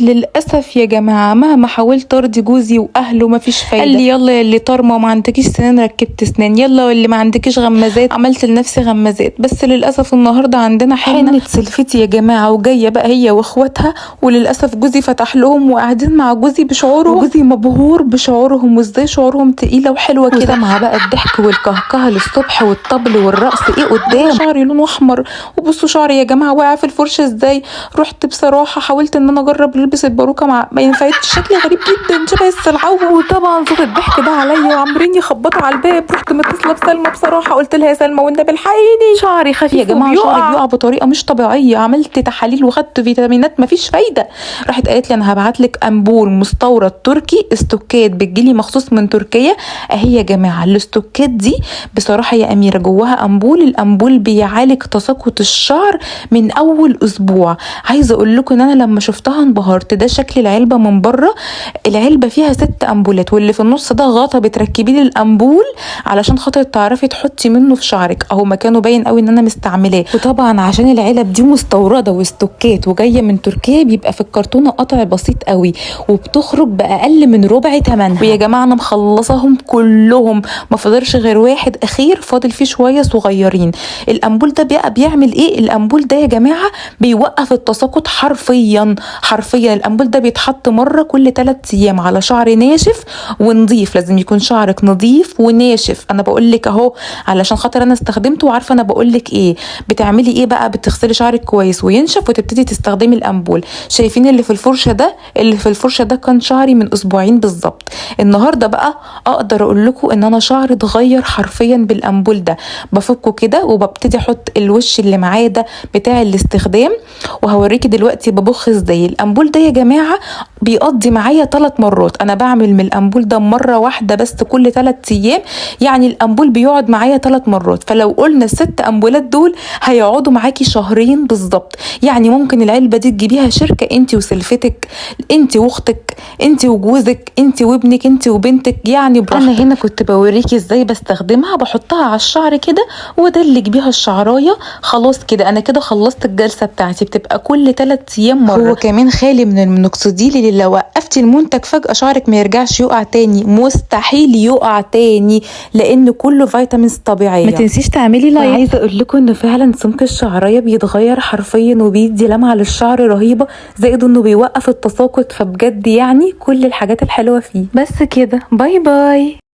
للاسف يا جماعه مهما حاولت ارضي جوزي واهله مفيش فايده. قال لي يلا يا اللي طارمه وما عندكيش سنان ركبت اسنان، يلا واللي ما عندكيش غمازات عملت لنفسي غمازات. بس للاسف النهارده عندنا حنه سلفتي يا جماعه، وجايه بقى هي واخواتها، وللاسف جوزي فتح لهم وقاعدين مع جوزي بشعورهم، وجوزي مبهور بشعورهم وازاي شعورهم تقيله وحلوه كده، مع بقى الضحك والكهكهه للصبح والطبل والرقص ايه قدام. شعري لونه احمر، وبصوا شعري يا جماعه واقع في الفرشه ازاي. رحت بصراحه حاولت ان انا اجرب البس الباروكه ما ينفعتش، شكلي غريب جدا شبه السلعوه. وطبعا صوت الضحك ده عليا وعمالين يخبطوا على الباب. رحت متصله بسلمى بصراحه، قلت لها يا سلمى والنبي الحقيني شعري خفيف يا جماعه، شعري بيقع بطريقه مش طبيعيه. عملت تحاليل وخدت فيتامينات مفيش فايده. راحت قالت لي انا هبعت لك امبول مستورد تركي، استوكات بتجيلي مخصوص من تركيا اهي يا جماعه. الاستوكات دي بصراحه يا اميره جواها امبول، الامبول بيعالج تساقط الشعر من اول اسبوع. عايزه اقول لكم ان انا لما شفتها انبهرت. ده شكل العلبه من بره، العلبه فيها 6 امبولات، واللي في النص ده غطا بتركبي لي الامبول علشان خاطر تعرفي تحطي منه في شعرك اهو، مكانه باين قوي ان انا مستعملاه. وطبعا عشان العلب دي مستورده واستوكات وجايه من تركيا بيبقى في الكرتونه قطع بسيط قوي، وبتخرج باقل من ربع ثمنها. ويا جماعه انا مخلصاهم كلهم، ما فاضلش غير واحد اخير فاضل فيه شويه صغيرين. الامبول ده بقى بيعمل ايه؟ الامبول ده يا جماعه بيوقف التساقط حرفيا. الامبول ده بيتحط مره كل 3 ايام على شعر ناشف ونضيف. لازم يكون شعرك نضيف وناشف، انا بقول لك اهو علشان خاطر انا استخدمته وعارفه انا بقول لك ايه. بتعملي ايه بقى؟ بتغسلي شعرك كويس وينشف وتبتدي تستخدمي الامبول. شايفين اللي في الفرشه ده؟ اللي في الفرشه ده كان شعري من اسبوعين بالظبط. النهارده بقى اقدر اقول لكم ان انا شعري اتغير حرفيا بالامبول ده. بفكه كده وببتدي احط الوش اللي معايا ده بتاع الاستخدام، وهوريكي دلوقتي ببخ ازاي. الامبول ده يا جماعه بيقضي معايا 3 مرات. انا بعمل من الامبول ده مره واحده بس كل 3 ايام، يعني الامبول بيقعد معايا 3 مرات. فلو قلنا ال6 امبولات دول هيقعدوا معاكي شهرين بالظبط. يعني ممكن العلبه دي تجيبيها شركه انت وسلفتك، انت واختك، انت وجوزك، انت وابنك، انت وبنتك، يعني براحتك. انا هنا كنت بوريكي ازاي بستخدمها. بحطها على الشعر كده وادلج بيها الشعرايه. خلاص كده انا كده خلصت الجلسه بتاعتي. بتبقى كل 3 ايام مره. هو كمان خالي من المينوكسيديل اللي لو وقفتي المنتج فجاه شعرك ما يرجعش يقع تاني، مستحيل يقع تاني لان كله فيتامينز طبيعيه. ما تنسيش تعملي لايك. عايزه اقول لكم ان فعلا سمك الشعرايه بيتغير حرفيا وبيدي لمعه للشعر رهيبه، زائد انه بيوقف التساقط. فبجد يعني كل الحاجات الحلوه فيه. بس كده، باي باي.